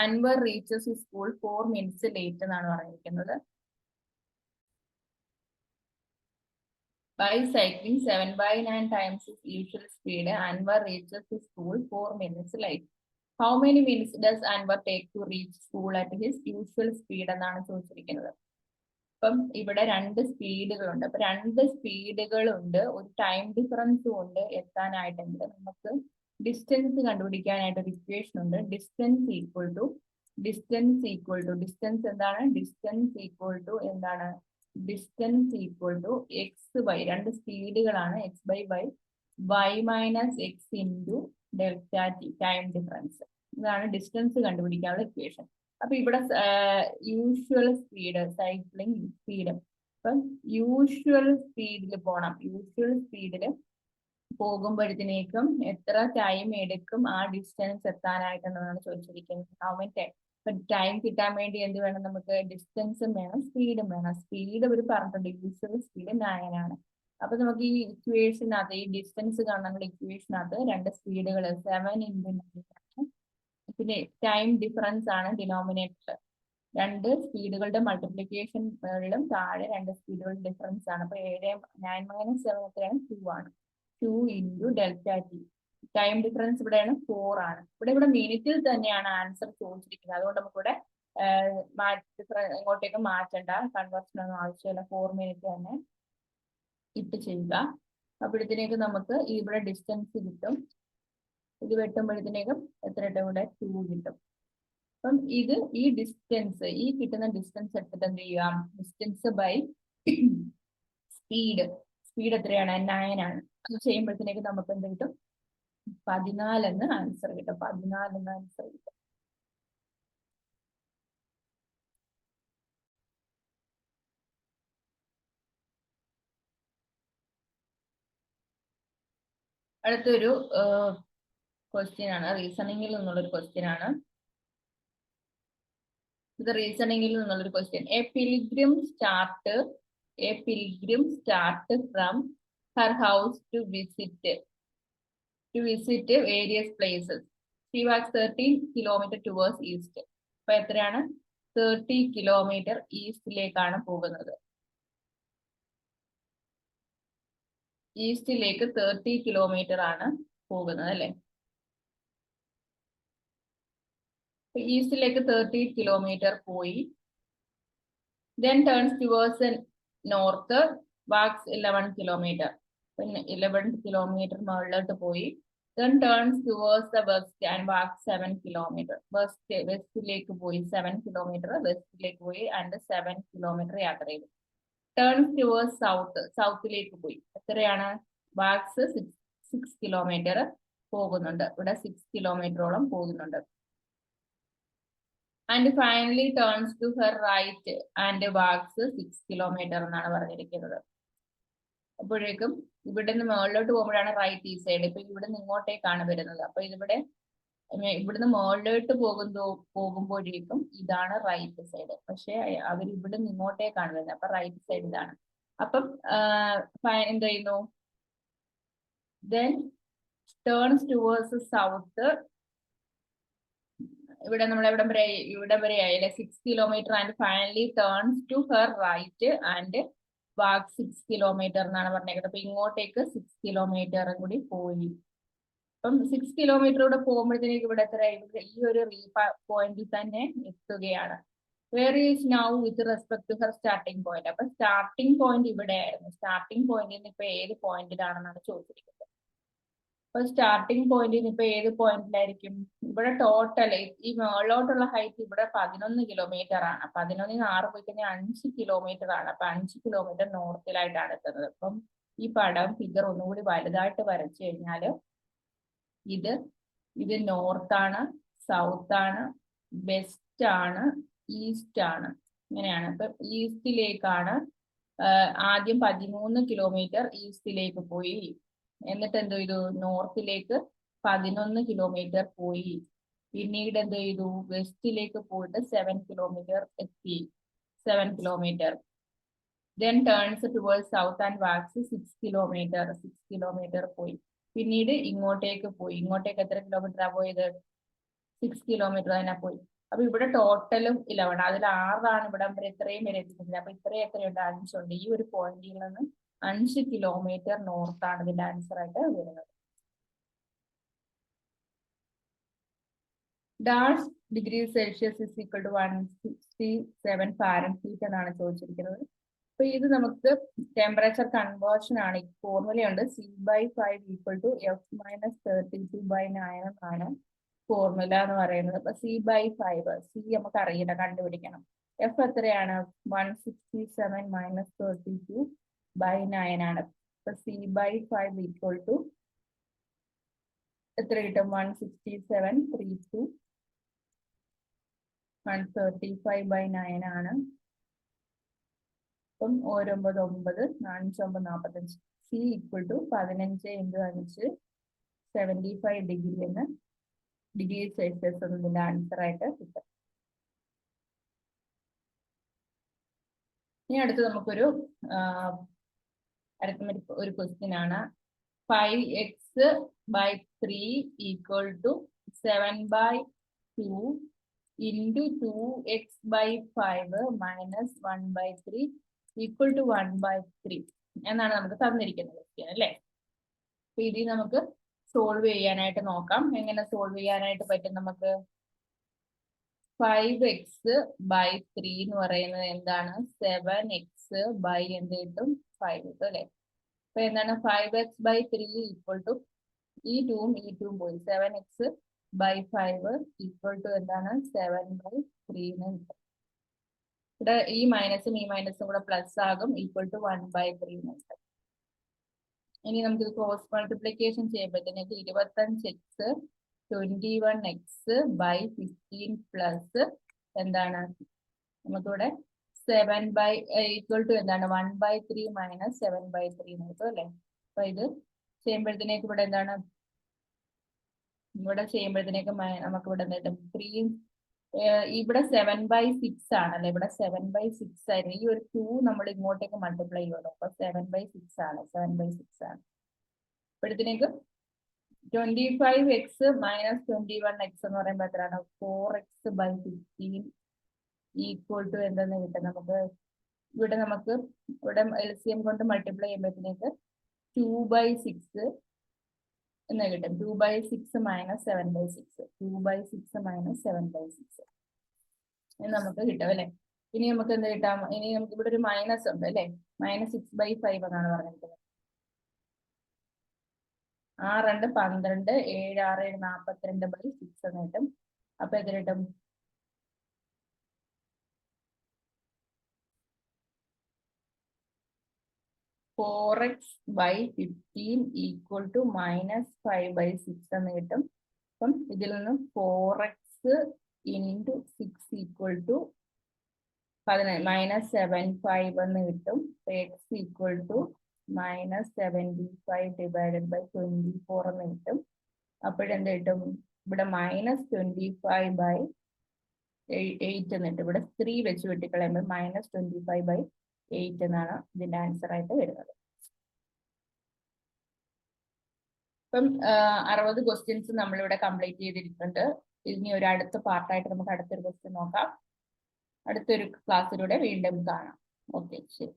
Anwar reaches his school 4 minutes late എന്നാണ് പറഞ്ഞിരിക്കുന്നത്. By cycling 7/9 times his usual speed Anwar reaches his school 4 minutes late. How many minutes does Anwar take to reach school at his usual speed എന്നാണ് ചോദിച്ചിരിക്കുന്നത്. അപ്പം ഇവിടെ 2 സ്പീഡുകളുണ്ട്. അപ്പൊ 2 സ്പീഡുകളുണ്ട്, ഒരു ടൈം ഡിഫറൻസും ഉണ്ട് എത്താനായിട്ടുണ്ട്. നമുക്ക് ഡിസ്റ്റൻസ് കണ്ടുപിടിക്കാനായിട്ട് ഒരു ഇക്വേഷൻ ഉണ്ട്. ഡിസ്റ്റൻസ് ഈക്വൽ ടു ഡിസ്റ്റൻസ് എന്താണ്? Distance equal to x by 2 സ്പീഡുകളാണ്, x by y minus x into delta t time difference. ഇതാണ് ഡിസ്റ്റൻസ് കണ്ടുപിടിക്കാനുള്ള ഇക്വേഷൻ. അപ്പൊ ഇവിടെ യൂഷ്വൽ സ്പീഡ്, സൈക്ലിംഗ് സ്പീഡ്. അപ്പം യൂഷ്വൽ സ്പീഡിൽ പോകണം. യൂഷ്വൽ സ്പീഡിൽ പോകുമ്പോഴത്തേക്കും എത്ര ടൈം എടുക്കും ആ ഡിസ്റ്റൻസ് എത്താനായിട്ടെന്നാണ് ചോദിച്ചിരിക്കുന്നത്. How many time. ഇപ്പൊ ടൈം കിട്ടാൻ വേണ്ടി എന്ത് വേണം? നമുക്ക് ഡിസ്റ്റൻസും വേണം, സ്പീഡും വേണം. സ്പീഡ് അവർ പറഞ്ഞിട്ടുണ്ട്, യൂഷ്വൽ സ്പീഡ് 9 ആണ്. അപ്പൊ നമുക്ക് ഈ ഇക്വേഷനകത്ത്, ഈ ഡിസ്റ്റൻസ് കാണാനുള്ള ഇക്വേഷനകത്ത് 2 സ്പീഡുകൾ 7 ഇൻറ്റു 9 പിന്നെ ടൈം ഡിഫറൻസ് ആണ് ഡിനോമിനേറ്റർ. 2 സ്പീഡുകളുടെ മൾട്ടിപ്ലിക്കേഷനിലും താഴെ 2 സ്പീഡുകളുടെ ഡിഫറൻസ് ആണ്. അപ്പൊ 9 - 7 എത്രയാണ്? 2 ആണ്. 2 into delta t. Time difference ഇവിടെയാണ് 4 ആണ്. ഇവിടെ മിനിറ്റിൽ തന്നെയാണ് ആൻസർ ചോദിച്ചിരിക്കുന്നത്. അതുകൊണ്ട് നമുക്കിവിടെ ഇങ്ങോട്ടേക്ക് മാറ്റണ്ട, കൺവേർഷൻ ഒന്നും ആവശ്യമില്ല. 4 മിനിറ്റ് തന്നെ ഇട്ട് ചെയ്യുക. അപ്പോഴത്തേക്ക് നമുക്ക് ഇവിടെ ഡിസ്റ്റൻസ് കിട്ടും. ഇത് വെട്ടുമ്പോഴത്തേക്കും എത്ര കിട്ടും? ഇവിടെ 2 കിട്ടും. അപ്പം ഈ ഡിസ്റ്റൻസ്, ഈ കിട്ടുന്ന ഡിസ്റ്റൻസ് എടുത്തിട്ട് എന്ത് ചെയ്യാം? ഡിസ്റ്റൻസ് ബൈ സ്പീഡ് എത്രയാണ്? 9 ആണ്. അത് ചെയ്യുമ്പോഴത്തേക്ക് നമുക്ക് എന്ത് കിട്ടും? 14 എന്ന് ആൻസർ കിട്ടും. 14 എന്ന് ആൻസർ കിട്ടും. അടുത്തൊരു ക്വസ്റ്റ്യൻ ആണ്, റീസണിങ്ങിൽ നിന്നുള്ളൊരു ക്വസ്റ്റ്യൻ ആണ്. ഇത് റീസണിങ്ങിൽ നിന്നുള്ളൊരു question. A pilgrim start from her house to visit various places. She walks 30 kilometre towards east. അപ്പൊ എത്രയാണ്? 30 കിലോമീറ്റർ ഈസ്റ്റിലേക്കാണ് പോകുന്നത്. ഈസ്റ്റിലേക്ക് 30 കിലോമീറ്റർ ആണ് പോകുന്നത്, അല്ലെ? ഈസ്റ്റിലേക്ക് 30 കിലോമീറ്റർ പോയി. then turns towards the north, walks 11 kilometre. പിന്നെ 11 കിലോമീറ്റർ മുകളിലോട്ട് പോയി. then turns towards the west and walks 7 kilometre. വെസ്റ്റിലേക്ക് പോയി, 7 കിലോമീറ്റർ വെസ്റ്റിലേക്ക് പോയി and 7 കിലോമീറ്റർ യാത്ര ചെയ്തു. turns towards സൗത്തിലേക്ക് പോയി. എത്രയാണ്? walks 6 കിലോമീറ്റർ പോകുന്നുണ്ട്. ഇവിടെ 6 കിലോമീറ്ററോളം പോകുന്നുണ്ട്. and finally turns to her right and walks 6 kilometre എന്നാണ് പറഞ്ഞിരിക്കുന്നത്. അപ്പോഴേക്കും ഇവിടെ നിന്ന് മുകളിലോട്ട് പോകുമ്പോഴാണ് റൈറ്റ് ഈ സൈഡ്. ഇപ്പൊ ഇവിടെ നിന്ന് ഇങ്ങോട്ടേക്കാണ് വരുന്നത്. അപ്പൊ ഇവിടുന്ന് മുകളിലോട്ട് പോകുമ്പോഴേക്കും ഇതാണ് റൈറ്റ് സൈഡ്. പക്ഷെ അവർ ഇവിടെ നിന്ന് ഇങ്ങോട്ടേക്കാണ് വരുന്നത്. അപ്പൊ റൈറ്റ് സൈഡ് ഇതാണ്. അപ്പം എന്ത് ചെയ്യുന്നു? then turns towards south ഇവിടെ നമ്മൾ ഇവിടെ വരെ ആയില്ലേ 6 kilometre and finally turns to her right and walk 6 kilometre എന്നാണ് പറഞ്ഞേക്കുന്നത്. അപ്പൊ ഇങ്ങോട്ടേക്ക് 6 കിലോമീറ്റർ കൂടി പോയി. അപ്പം 6 കിലോമീറ്ററൂടെ പോകുമ്പോഴത്തേക്ക് ഇവിടെ എത്ര ഈ ഒരു പോയിന്റിൽ തന്നെ എത്തുകയാണ്. Where is now with respect to her starting point. അപ്പൊ സ്റ്റാർട്ടിംഗ് പോയിന്റ് ഇവിടെ ആയിരുന്നു. സ്റ്റാർട്ടിംഗ് പോയിന്റിൽ നിന്ന് ഇപ്പൊ ഏത് പോയിന്റിലാണെന്നാണ് ചോദിച്ചിരിക്കുന്നത്. അപ്പൊ സ്റ്റാർട്ടിംഗ് പോയിന്റിൽ ഇപ്പൊ ഏത് പോയിന്റിലായിരിക്കും? ഇവിടെ ടോട്ടൽ ഈ മുകളിലോട്ടുള്ള ഹൈറ്റ് ഇവിടെ 11 കിലോമീറ്റർ ആണ്. 11 6 പോയി കഴിഞ്ഞാൽ 5 കിലോമീറ്റർ ആണ്. അപ്പൊ 5 കിലോമീറ്റർ നോർത്തിലായിട്ടാണ് എത്തുന്നത്. അപ്പം ഈ പടം ഫിഗർ ഒന്നുകൂടി വലുതായിട്ട് വരച്ചു കഴിഞ്ഞാൽ ഇത് നോർത്ത് ആണ്, സൗത്ത് ആണ്, വെസ്റ്റ് ആണ്, ഈസ്റ്റ് ആണ്. ഇങ്ങനെയാണ്. അപ്പൊ ഈസ്റ്റിലേക്കാണ് ആദ്യം 13 കിലോമീറ്റർ ഈസ്റ്റിലേക്ക് പോയി. എന്നിട്ട് എന്ത് ചെയ്തു? നോർത്തിലേക്ക് 11 കിലോമീറ്റർ പോയി. പിന്നീട് എന്ത് ചെയ്തു? വെസ്റ്റിലേക്ക് പോയിട്ട് 7 കിലോമീറ്റർ എത്തി. 7 kilometre. Then turns towards south and walks 6 kilometre. 6 kilometre പോയി. പിന്നീട് ഇങ്ങോട്ടേക്ക് പോയി. ഇങ്ങോട്ടേക്ക് എത്ര കിലോമീറ്ററാ പോയത്? 6 കിലോമീറ്റർ തന്നെ പോയി. അപ്പൊ ഇവിടെ ടോട്ടലും 11. അതിൽ 6 ഇവിടെ വരെ ഇത്രയും വരെ എത്തിയിട്ടില്ല. അപ്പൊ ഇത്രയും എത്രയുണ്ട്? 5 ഉണ്ട്. ഈ ഒരു പോയിന്റിൽ നിന്ന് 5 കിലോമീറ്റർ നോർത്താണ് ഇതിന്റെ ആൻസർ ആയിട്ട് വരുന്നത്. Dash degree Celsius is equal to 167 Fahrenheit എന്നാണ് ചോദിച്ചിരിക്കുന്നത്. അപ്പൊ ഇത് നമുക്ക് ടെമ്പറേച്ചർ കൺവേർഷൻ ആണ്. ഫോർമുലയുണ്ട് C/5 ഈക്വൽ ടു F-32/9 എന്നാണ് ഫോർമുല എന്ന് പറയുന്നത്. അപ്പൊ C/5 C നമുക്ക് അറിയില്ല, കണ്ടുപിടിക്കണം. F എത്രയാണ്? 167 മൈനസ് 32/9 ആണ്. അപ്പൊ C/5 ഈക്വൽ ടു എത്ര കിട്ടും? 167 32 135/9 ആണ്. അപ്പം 9 9 4 45. C ഈക്വൽ ടു 15 × 5 75 ഡിഗ്രി എന്ന് ഡിഗ്രി സെൽഷ്യസ് എന്നതിന്റെ ആൻസർ ആയിട്ട് കിട്ടും. ഇനി അടുത്ത് നമുക്കൊരു അരിത്മെറ്റിക് ഒരു ക്വസ്റ്റ്യൻ ആണ്. 5x/3 equal to 7/2 into 2x/5 minus 1/3 equal to 1/3 എന്നാണ് നമുക്ക് തന്നിരിക്കുന്നത് ക്വസ്റ്റ്യൻ അല്ലേ. അപ്പൊ ഇതിൽ നമുക്ക് സോൾവ് ചെയ്യാനായിട്ട് നോക്കാം. എങ്ങനെ സോൾവ് ചെയ്യാനായിട്ട് പറ്റും? നമുക്ക് 5x/3 എന്ന് പറയുന്നത് എന്താണ്? 7x/ എന്ത് കിട്ടും? 5 കിട്ടും അല്ലെ. അപ്പൊ എന്താണ്? 5x/3 ഈക്വൽ ടു ഈ 2ഉം ഈ 2ഉം പോയി. 7x/5 ഈക്വൽ ടു എന്താണ്? 7/3 എന്ന് കിട്ടും. ഇവിടെ ഈ മൈനസും ഈ മൈനസും കൂടെ പ്ലസ് ആകും. ഈക്വൽ ടു 1/3 എന്ന് കിട്ടും. ഇനി നമുക്ക് ഇത് ക്രോസ് മൾട്ടിപ്ലിക്കേഷൻ ചെയ്യുമ്പോഴത്തേക്ക് 25x 21x/15 പ്ലസ് എന്താണ്? നമുക്കിവിടെ 7 ഈക്വൽ ടു എന്താണ്? 1/3 മൈനസ് 7/3 എന്ന് കിട്ടും അല്ലെ. അപ്പൊ ഇത് ചെയ്യുമ്പോഴത്തേക്ക് ഇവിടെ എന്താണ്? ഇവിടെ ചെയ്യുമ്പോഴത്തേക്ക് നമുക്ക് ഇവിടെ എന്താ? 3 ഇവിടെ 7/6 ആണല്ലേ. ഇവിടെ 7/6 ആയിരുന്നു. ഈ ഒരു 2 നമ്മൾ ഇങ്ങോട്ടേക്ക് മൾട്ടിപ്ലൈ ചെയ്യുമല്ലോ. അപ്പൊ 7/6 ആണ്. 7/6 ആണ്. ഇപ്പോഴത്തേക്ക് 25x മൈനസ് 21x എന്ന് പറയുമ്പോൾ എത്രയാണ്? 4x/15 ഈക്വൽ ടു എന്തെന്ന് കിട്ടും നമുക്ക്? ഇവിടെ LCM കൊണ്ട് മൾട്ടിപ്ലൈ ചെയ്യുമ്പോഴത്തേക്ക് 2/6 എന്ന് കിട്ടും. 2/6 മൈനസ് 7/6 2/6 മൈനസ് 7/6 എന്ന് നമുക്ക് കിട്ടും അല്ലെ. ഇനി നമുക്ക് എന്ത് കിട്ടാം? ഇനി നമുക്ക് ഇവിടെ ഒരു മൈനസ് ഉണ്ട് അല്ലെ. -6/5 എന്നാണ് പറഞ്ഞിരിക്കുന്നത്. 6 2 12 7 6 7 42/6 എന്ന് കിട്ടും. അപ്പൊ എത്ര കിട്ടും? 4x/15 ഈക്വൽ ടു -5/6 എന്ന് കിട്ടും. അപ്പം ഇതിൽ നിന്ന് 4x into 6 ഈക്വൽ ടു -75 എന്ന് കിട്ടും. x equal to -75 divided by 24 എന്ന് കിട്ടും. അപ്പോഴെന്ത് കിട്ടും? ഇവിടെ -25/8 എന്ന് കിട്ടും. ഇവിടെ 3 വെച്ച് വെട്ടിക്കളയുമ്പോൾ -25/8 എന്നാണ് ഇതിന്റെ ആൻസർ ആയിട്ട് വരുന്നത്. ഇപ്പം 60 ക്വസ്റ്റ്യൻസ് നമ്മളിവിടെ കംപ്ലീറ്റ് ചെയ്തിട്ടുണ്ട്. ഇനി ഒരു അടുത്ത പാർട്ടായിട്ട് നമുക്ക് അടുത്തൊരു ക്വസ്റ്റ്യൻ നോക്കാം. അടുത്തൊരു ക്ലാസ്സിലൂടെ വീണ്ടും കാണാം. ഓക്കെ, ശരി.